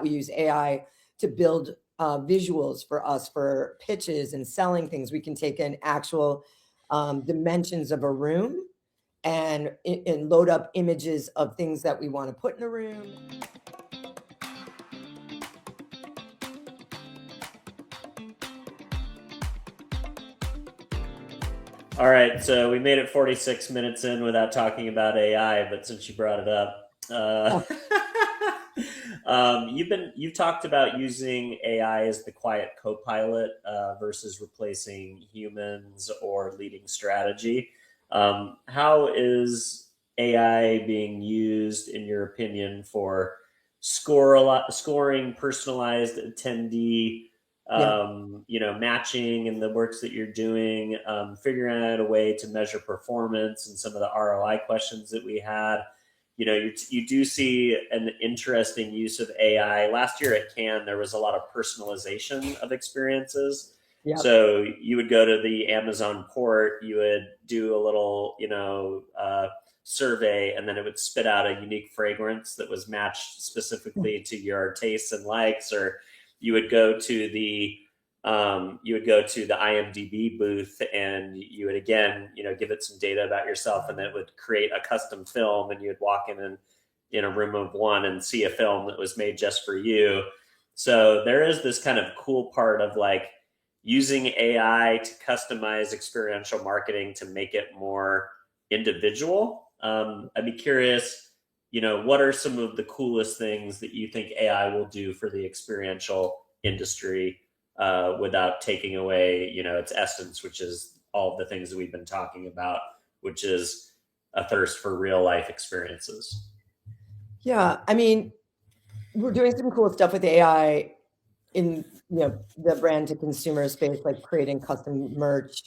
We use AI to build visuals for us for pitches and selling things. We can take in actual dimensions of a room and load up images of things that we want to put in a room. All right, so we made it 46 minutes in without talking about AI, but since you brought it up, you've talked about using AI as the quiet co-pilot versus replacing humans or leading strategy. How is AI being used, in your opinion, for scoring personalized attendee Yeah. matching and the works that you're doing, figuring out a way to measure performance and some of the ROI questions that we had. You do see an interesting use of AI. Last year at Cannes, there was a lot of personalization of experiences. Yeah. So you would go to the Amazon port, you would do a little, survey, and then it would spit out a unique fragrance that was matched specifically to your tastes and likes, or you would go to the IMDb booth and you would again, give it some data about yourself, and then it would create a custom film, and you would walk in a room of one and see a film that was made just for you. So there is this kind of cool part of like using AI to customize experiential marketing to make it more individual. I'd be curious, what are some of the coolest things that you think AI will do for the experiential industry without taking away, its essence, which is all the things that we've been talking about, which is a thirst for real life experiences. Yeah. I mean, we're doing some cool stuff with AI in the brand to consumer space, like creating custom merch,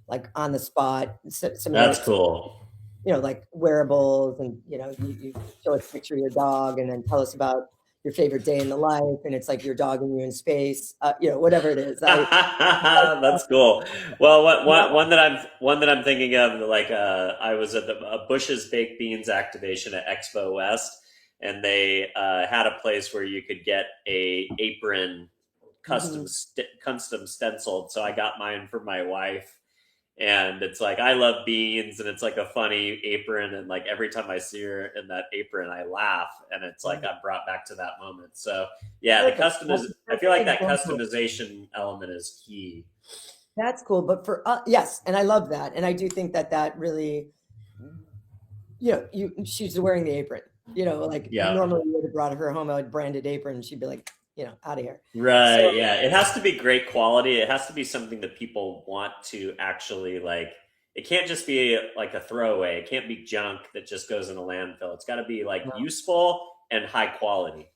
like on the spot. Some of That's the, cool. like wearables, and you show us a picture of your dog and then tell us about your favorite day in the life, and it's like your dog and you in space, whatever it is. That's cool. Well, one that I'm thinking of, like I was at a Bush's Baked Beans activation at Expo West, and they had a place where you could get a apron Mhm. custom stenciled. So I got mine for my wife, and it's like I love beans, and it's like a funny apron, and like every time I see her in that apron, I laugh, and it's like I'm brought back to that moment. So yeah, the Perfect. custom That's is. a I feel perfect like that example. customization element is key. That's cool. But for yes, and I love that, and I do think that really, she's wearing the apron. Like Yeah. normally you would have brought her home a branded apron, and she'd be like, out of here. Right. So Yeah. It has to be great quality. It has to be something that people want to actually like. It can't just be like a throwaway. It can't be junk that just goes in a landfill. It's got to be like no, useful and high quality.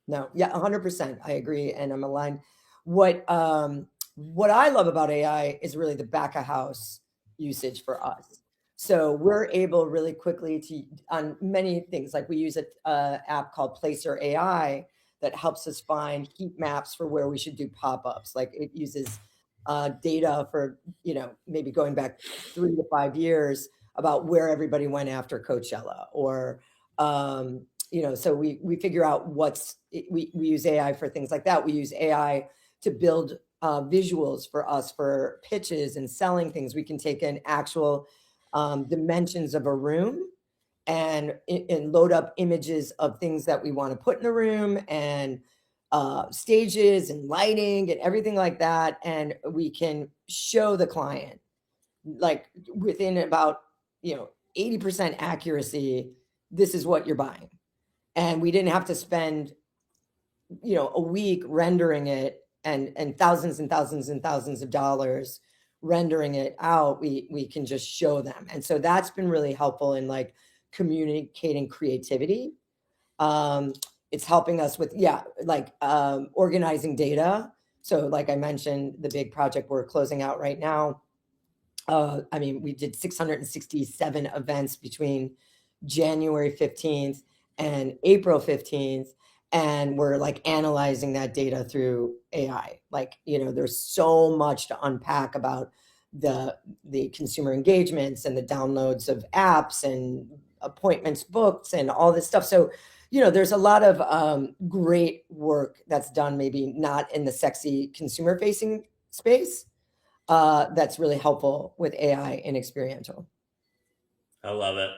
no, yeah, 100%. I agree, and I'm aligned. What I love about AI is really the back of house usage for us. So we're able really quickly to on many things. Like we use a app called Placer AI that helps us find heat maps for where we should do pop-ups. Like it uses data for maybe going back 3 to 5 years about where everybody went after Coachella, or so we figure out we use AI for things like that. We use AI to build visuals for us for pitches and selling things. We can take in actual dimensions of a room and load up images of things that we want to put in a room, and stages and lighting and everything like that. And we can show the client, like within about 80% accuracy, this is what you're buying. And we didn't have to spend a week rendering it, and thousands and thousands and thousands of dollars rendering it out. We can just show them, and so that's been really helpful in like communicating creativity. It's helping us with organizing data. So like I mentioned, the big project we're closing out right now, I mean, we did 667 events between January 15th and April 15th. And we're like analyzing that data through AI. Like, there's so much to unpack about the consumer engagements and the downloads of apps and appointments booked and all this stuff. So there's a lot of great work that's done, maybe not in the sexy consumer facing space, that's really helpful with AI and experiential. I love it.